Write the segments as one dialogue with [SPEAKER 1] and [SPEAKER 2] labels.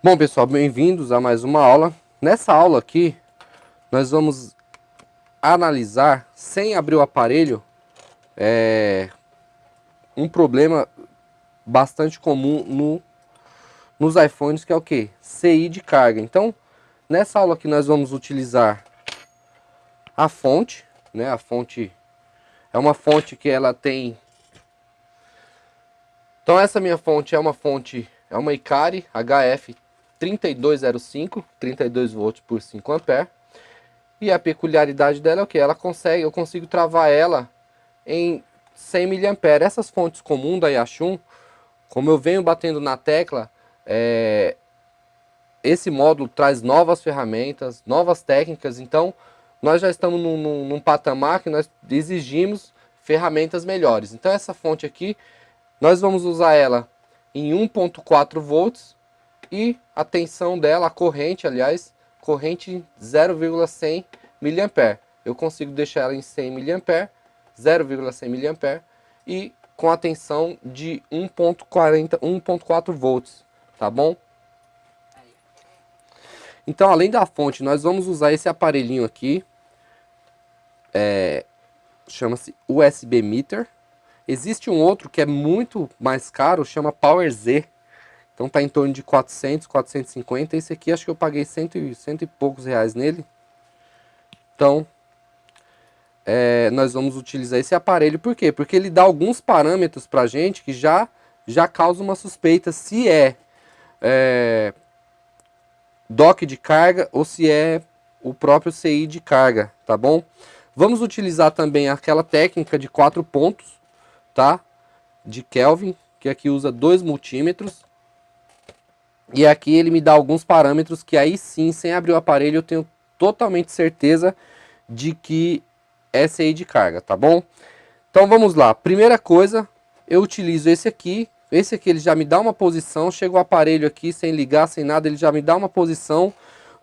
[SPEAKER 1] Bom, pessoal, bem-vindos a mais uma aula. Nessa aula aqui, nós vamos analisar, sem abrir o aparelho, um problema bastante comum nos iPhones, que é o quê? CI de carga. Então, nessa aula aqui nós vamos utilizar a fonte, né? A fonte é uma fonte que ela tem... Então, essa minha fonte é uma Ikari HF 3205, 32 volts por 5 ampere. E a peculiaridade dela é o que? Eu consigo travar ela em 100 mA. Essas fontes comuns da Yachun, como eu venho batendo na tecla, esse módulo traz novas ferramentas, novas técnicas. Então, nós já estamos num patamar que nós exigimos ferramentas melhores. Então, essa fonte aqui, nós vamos usar ela em 1.4 volts e a tensão dela, a corrente, aliás, corrente 0,100 mA. Eu consigo deixar ela em 100 mA, 0,100 mA e com a tensão de 1.4 volts, tá bom? Então, além da fonte, nós vamos usar esse aparelhinho aqui, chama-se USB Meter. Existe um outro que é muito mais caro, chama Power Z. Então tá em torno de 400, 450. Esse aqui acho que eu paguei cento e poucos reais nele. Então, nós vamos utilizar esse aparelho. Por quê? Porque ele dá alguns parâmetros pra gente que já causa uma suspeita se é dock de carga ou se é o próprio CI de carga, tá bom? Vamos utilizar também aquela técnica de 4 pontos, tá? De Kelvin, que aqui usa 2 multímetros. E aqui ele me dá alguns parâmetros que aí sim, sem abrir o aparelho, eu tenho totalmente certeza de que é CI de carga, tá bom? Então vamos lá. Primeira coisa, eu utilizo esse aqui. Esse aqui ele já me dá uma posição. Chega o aparelho aqui sem ligar, sem nada, ele já me dá uma posição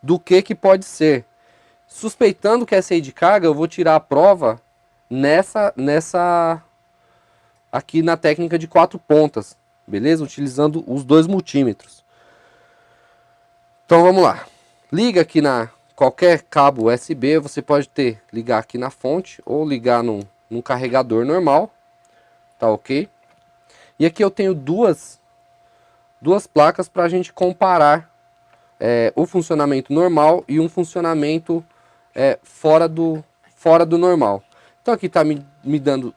[SPEAKER 1] do que pode ser. Suspeitando que é CI de carga, eu vou tirar a prova aqui na técnica de 4 pontas, beleza? Utilizando os 2 multímetros. Então vamos lá, liga aqui na qualquer cabo USB, você pode ligar aqui na fonte ou ligar num carregador normal, tá ok? E aqui eu tenho duas placas para a gente comparar o funcionamento normal e um funcionamento fora do normal. Então aqui está me dando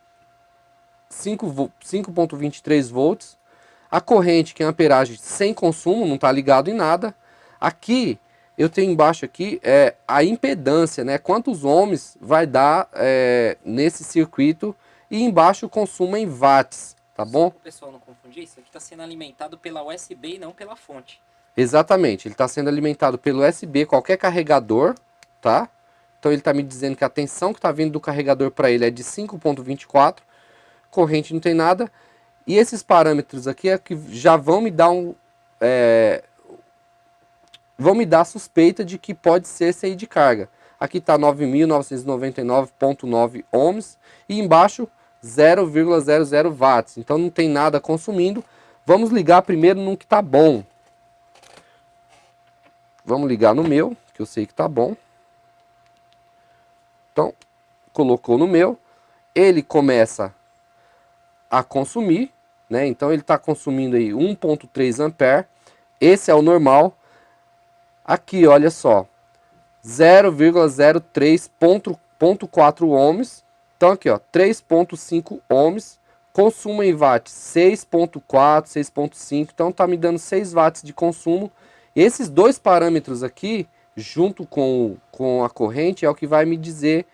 [SPEAKER 1] 5.23 volts, a corrente que é amperagem sem consumo, não está ligado em nada. Aqui, eu tenho embaixo aqui a impedância, né? Quantos ohms vai dar nesse circuito. E embaixo o consumo em watts, tá bom?
[SPEAKER 2] Para o pessoal não confundir, isso aqui está sendo alimentado pela USB e não pela fonte.
[SPEAKER 1] Exatamente, ele está sendo alimentado pelo USB, qualquer carregador, tá? Então ele está me dizendo que a tensão que está vindo do carregador para ele é de 5.24, corrente não tem nada. E esses parâmetros aqui que já vão me dar vão me dar a suspeita de que pode ser CI de carga. Aqui está 9.999.9 ohms e embaixo 0,00 watts. Então não tem nada consumindo. Vamos ligar primeiro no que está bom. Vamos ligar no meu, que eu sei que está bom. Então, colocou no meu. Ele começa a consumir, né? Então ele está consumindo aí 1.3 ampere. Esse é o normal. Aqui, olha só, 0,03.4 ohms. Então aqui, ó, 3.5 ohms. Consumo em watts 6.4, 6.5. Então tá me dando 6 watts de consumo. Esses dois parâmetros aqui, junto com a corrente, é o que vai me dizer,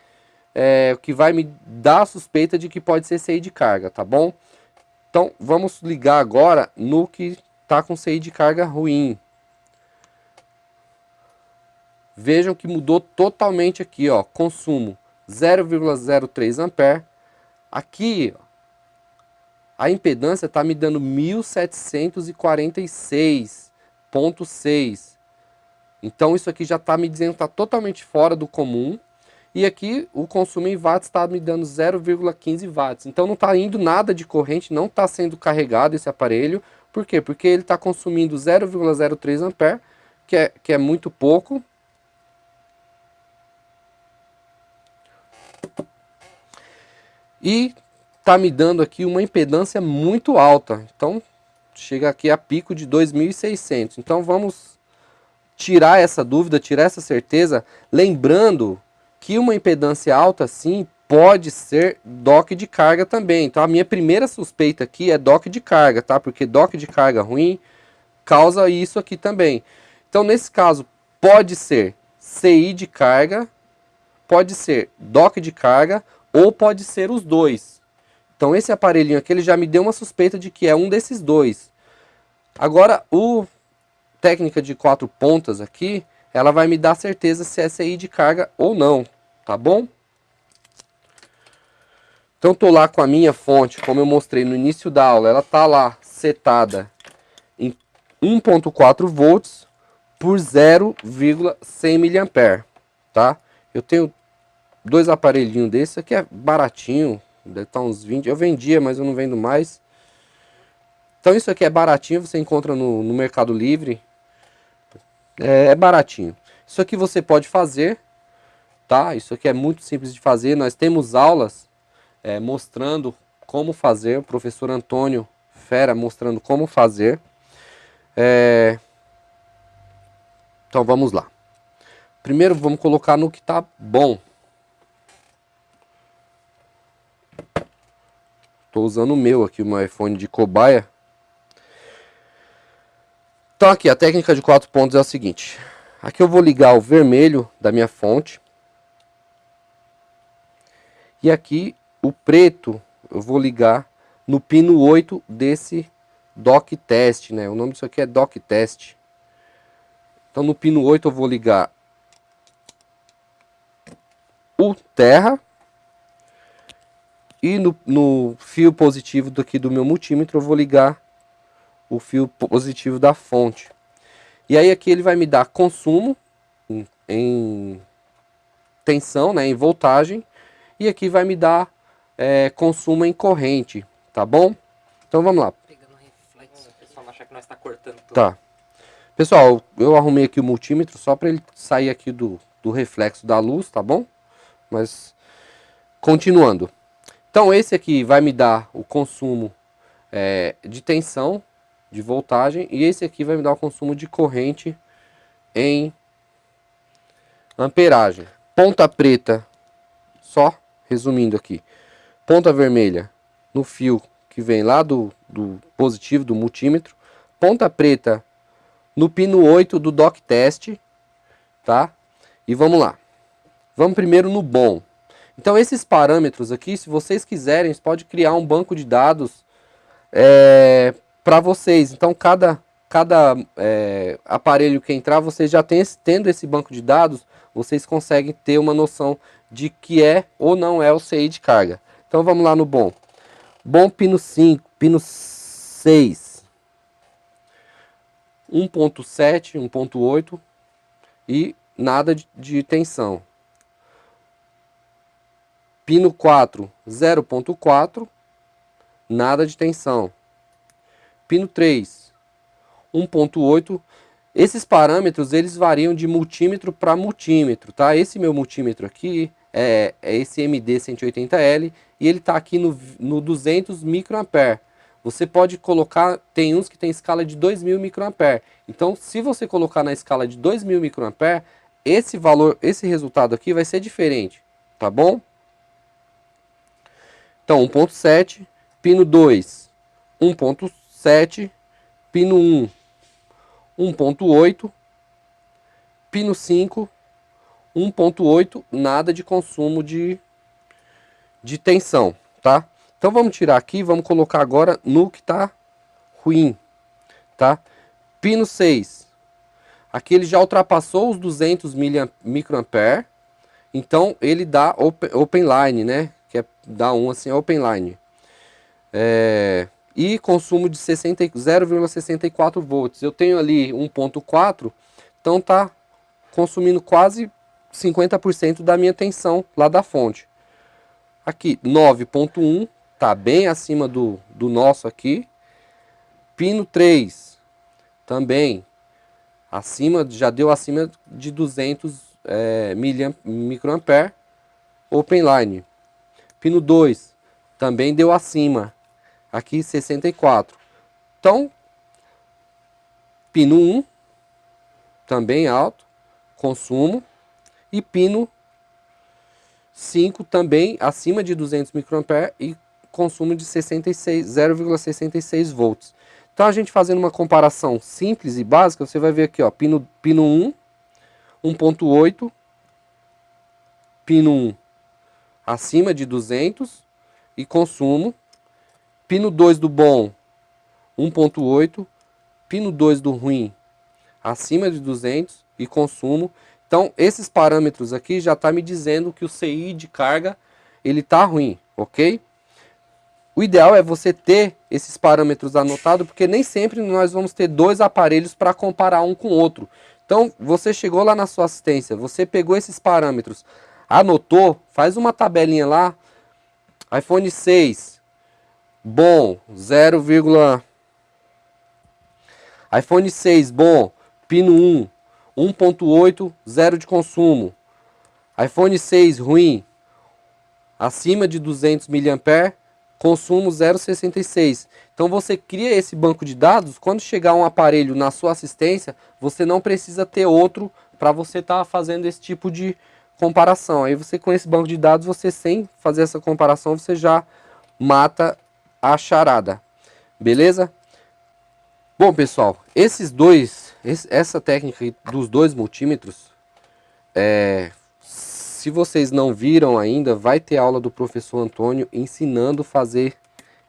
[SPEAKER 1] o que vai me dar a suspeita de que pode ser CI de carga, tá bom? Então vamos ligar agora no que tá com CI de carga ruim. Vejam que mudou totalmente aqui, ó, consumo 0,03 ampere. Aqui, ó, a impedância está me dando 1746.6. Então isso aqui já está me dizendo que está totalmente fora do comum. E aqui o consumo em watts está me dando 0,15 watts. Então não está indo nada de corrente, não está sendo carregado esse aparelho, Por quê? Porque ele está consumindo 0,03 ampere, que é muito pouco. E tá me dando aqui uma impedância muito alta. Então, chega aqui a pico de 2.600. Então, vamos tirar essa dúvida, tirar essa certeza, lembrando que uma impedância alta, sim, pode ser dock de carga também. Então, a minha primeira suspeita aqui é dock de carga, tá? Porque dock de carga ruim causa isso aqui também. Então, nesse caso, pode ser CI de carga, pode ser dock de carga, ou pode ser os dois. Então esse aparelhinho aqui ele já me deu uma suspeita de que é um desses dois. Agora o técnica de 4 pontas aqui, ela vai me dar certeza se é CI de carga ou não, tá bom? Então tô lá com a minha fonte, como eu mostrei no início da aula, ela tá lá setada em 1.4 volts por 0,100 mA, tá? Eu tenho dois aparelhinhos desses, aqui é baratinho, deve estar uns 20, eu vendia, mas eu não vendo mais. Então isso aqui é baratinho, você encontra no Mercado Livre, é baratinho. Isso aqui você pode fazer, tá? Isso aqui é muito simples de fazer, nós temos aulas mostrando como fazer, o professor Antônio Fera mostrando como fazer. Então vamos lá. Primeiro vamos colocar no que tá bom. Estou usando o meu aqui, o meu iPhone de cobaia. Então aqui, a técnica de 4 pontos é a seguinte. Aqui eu vou ligar o vermelho da minha fonte. E aqui o preto eu vou ligar no pino 8 desse dock test, né? O nome disso aqui é dock test. Então no pino 8 eu vou ligar o terra. E no fio positivo daqui do meu multímetro eu vou ligar o fio positivo da fonte. E aí aqui ele vai me dar consumo em tensão, né, em voltagem. E aqui vai me dar consumo em corrente, tá bom? Então vamos lá.
[SPEAKER 2] Pegando reflexo, o pessoal não achar que nós está cortando tudo.
[SPEAKER 1] Tá. Pessoal, eu arrumei aqui o multímetro só para ele sair aqui do reflexo da luz, tá bom? Mas continuando. Então esse aqui vai me dar o consumo de tensão, de voltagem, e esse aqui vai me dar o consumo de corrente em amperagem. Ponta preta, só resumindo aqui, ponta vermelha no fio que vem lá do positivo do multímetro, ponta preta no pino 8 do dock test, tá? E vamos lá. Vamos primeiro no bom. Então esses parâmetros aqui, se vocês quiserem, você pode criar um banco de dados para vocês. Então cada aparelho que entrar, vocês já tendo esse banco de dados, vocês conseguem ter uma noção de que é ou não é o CI de carga. Então vamos lá no bom. Bom pino 5, pino 6, 1.7, 1.8 e nada de tensão. Pino 4, 0.4, nada de tensão. Pino 3, 1.8. Esses parâmetros, eles variam de multímetro para multímetro, tá? Esse meu multímetro aqui é esse MD180L e ele está aqui no 200 microampere. Você pode colocar, tem uns que tem escala de 2.000 microampere. Então, se você colocar na escala de 2.000 microampere, esse valor, esse resultado aqui vai ser diferente, tá bom? Então, 1.7, pino 2, 1.7, pino 1, 1.8, pino 5, 1.8, nada de consumo de tensão, tá? Então, vamos tirar aqui, vamos colocar agora no que está ruim, tá? Pino 6, aqui ele já ultrapassou os 200 microampere, então ele dá open line, né? Que é dar um assim, open line. E consumo de 0,64 volts. Eu tenho ali 1.4, então tá consumindo quase 50% da minha tensão lá da fonte. Aqui 9.1, tá bem acima do nosso aqui. Pino 3, também, já deu acima de 200 microampere, open line. Pino 2, também deu acima, aqui 64. Então, pino 1, também alto, consumo, e pino 5 também acima de 200 microampere e consumo de 0,66 volts. Então a gente fazendo uma comparação simples e básica, você vai ver aqui, ó, pino 1, 1.8, pino 1 acima de 200 e consumo, pino 2 do bom 1.8, pino 2 do ruim acima de 200 e consumo. Então, esses parâmetros aqui já está me dizendo que o CI de carga ele está ruim, ok? O ideal é você ter esses parâmetros anotados, porque nem sempre nós vamos ter dois aparelhos para comparar um com o outro. Então, você chegou lá na sua assistência, você pegou esses parâmetros, anotou, faz uma tabelinha lá, iPhone 6, bom, iPhone 6, bom, pino 1, 1.8, 0 de consumo. iPhone 6 ruim, acima de 200 mAh, consumo 0,66. Então você cria esse banco de dados, quando chegar um aparelho na sua assistência, você não precisa ter outro para você estar fazendo esse tipo de comparação. Aí você com esse banco de dados, você sem fazer essa comparação, você já mata a charada. Beleza? Bom, pessoal, essa técnica dos dois multímetros, se vocês não viram ainda, vai ter aula do professor Antônio ensinando a fazer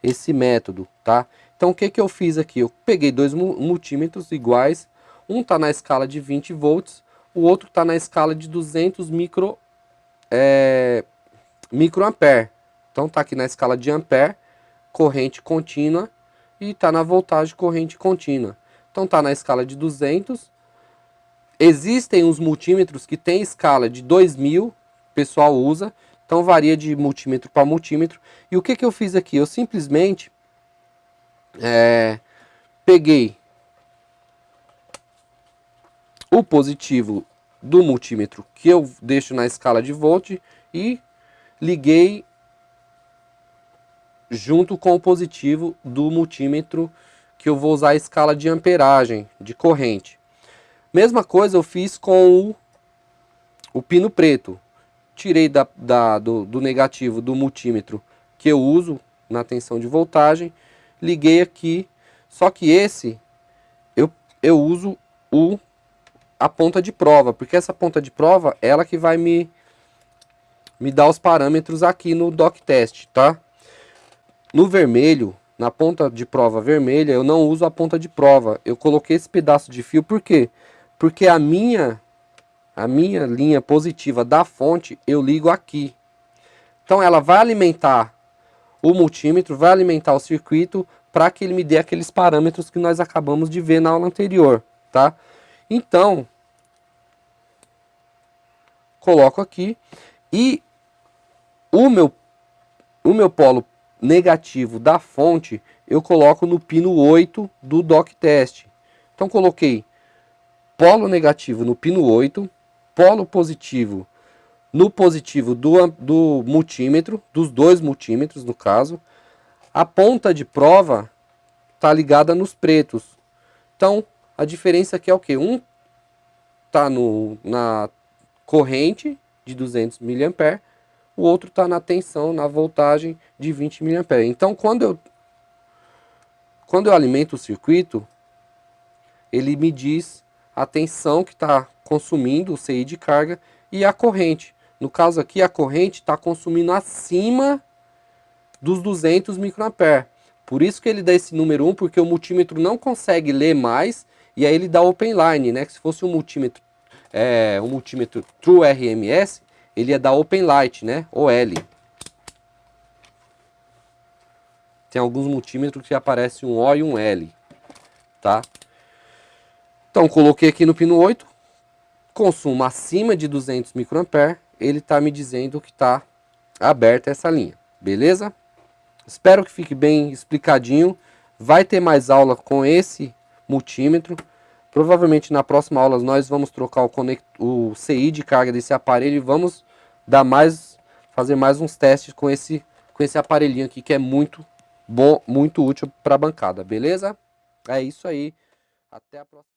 [SPEAKER 1] esse método, tá? Então, o que que eu fiz aqui? Eu peguei dois multímetros iguais, um está na escala de 20 volts, o outro está na escala de 200 microampere. Então, está aqui na escala de ampere, corrente contínua, e está na voltagem corrente contínua. Então está na escala de 200. Existem os multímetros que tem escala de 2000, o pessoal usa. Então varia de multímetro para multímetro. E o que que eu fiz aqui? Eu simplesmente peguei o positivo do multímetro que eu deixo na escala de volt e liguei junto com o positivo do multímetro que eu vou usar a escala de amperagem, de corrente. Mesma coisa eu fiz com o pino preto. Tirei do negativo do multímetro que eu uso na tensão de voltagem, liguei aqui, só que esse eu uso a ponta de prova, porque essa ponta de prova ela que vai me dar os parâmetros aqui no dock test, tá? No vermelho, na ponta de prova vermelha, eu não uso a ponta de prova. Eu coloquei esse pedaço de fio, por quê? Porque a minha linha positiva da fonte, eu ligo aqui. Então ela vai alimentar o multímetro, vai alimentar o circuito, para que ele me dê aqueles parâmetros que nós acabamos de ver na aula anterior, tá? Então, coloco aqui, e o meu polo negativo da fonte, eu coloco no pino 8 do dock test. Então coloquei polo negativo no pino 8, polo positivo no positivo do multímetro, dos dois multímetros no caso. A ponta de prova está ligada nos pretos. Então a diferença aqui é o que? Um está na corrente de 200 mA, o outro está na tensão, na voltagem de 20 mA. Então, quando eu alimento o circuito, ele me diz a tensão que está consumindo, o CI de carga, e a corrente. No caso aqui, a corrente está consumindo acima dos 200 microampere. Por isso que ele dá esse número 1, porque o multímetro não consegue ler mais, e aí ele dá open line, né? Que se fosse um multímetro True RMS, ele ia dar Open Light, né? OL. Tem alguns multímetros que aparece um O e um L, tá? Então, coloquei aqui no pino 8, consumo acima de 200 microampere, ele está me dizendo que está aberta essa linha, beleza? Espero que fique bem explicadinho. Vai ter mais aula com esse multímetro. Provavelmente na próxima aula nós vamos trocar o CI de carga desse aparelho e vamos fazer mais uns testes com esse aparelhinho aqui que é muito bom, muito útil para a bancada, beleza? É isso aí. Até a próxima.